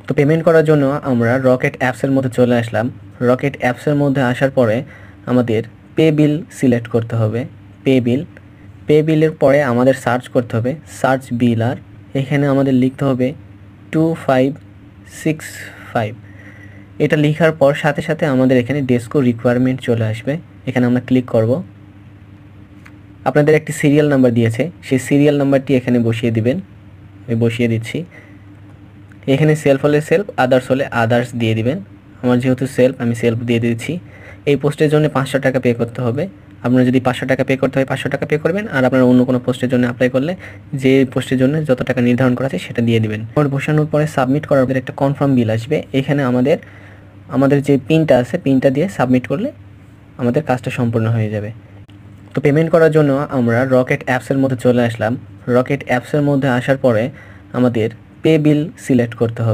তো পেমেন্ট করার জন্য আমরা রকেট অ্যাপসের মধ্যে চলে আসলাম। রকেট অ্যাপসের মধ্যে আসার পরে আমাদের পে বিল সিলেক্ট করতে হবে। পে বিলের পরে আমাদের সার্চ করতে হবে সার্চ বিল, আর এখানে আমাদের লিখতে হবে 2565। এটা লেখার পর সাথে সাথে আমাদের এখানে ডেস্কো রিকোয়ারমেন্ট চলে আসবে। এখানে আমরা ক্লিক করব। আপনাদের একটি সিরিয়াল নাম্বার দিয়েছে, সেই সিরিয়াল নাম্বারটি এখানে বসিয়ে দিবেন। আমি বসিয়ে দিচ্ছি। এখানে সেলফ হলে সেলফ, আদার্স হলে আদার্স দিয়ে দিবেন। আমার যেহেতু সেলফ, আমি সেলফ দিয়ে দিচ্ছি। এই পোস্টের জন্য 500 টাকা পে করতে হবে। আপনার যদি 500 টাকা পে করতে হয় 500 টাকা পে করবেন, আর আপনার অন্য কোনো পোস্টের জন্য অ্যাপ্লাই করলে যে পোস্টের জন্য যত টাকা নির্ধারণ করা আছে সেটা দিয়ে দিবেন। বসানোর পরে সাবমিট করার পরে একটা কনফার্ম বিল আসবে। এখানে আমাদের যে পিনটা আছে, পিনটা দিয়ে সাবমিট করলে আমাদের কাজটা সম্পূর্ণ হয়ে যাবে। তো পেমেন্ট করার জন্য আমরা রকেট অ্যাপসের মধ্যে চলে আসলাম। রকেট অ্যাপসের মধ্যে আসার পরে আমাদের পে বিল সিলেক্ট করতে হবে।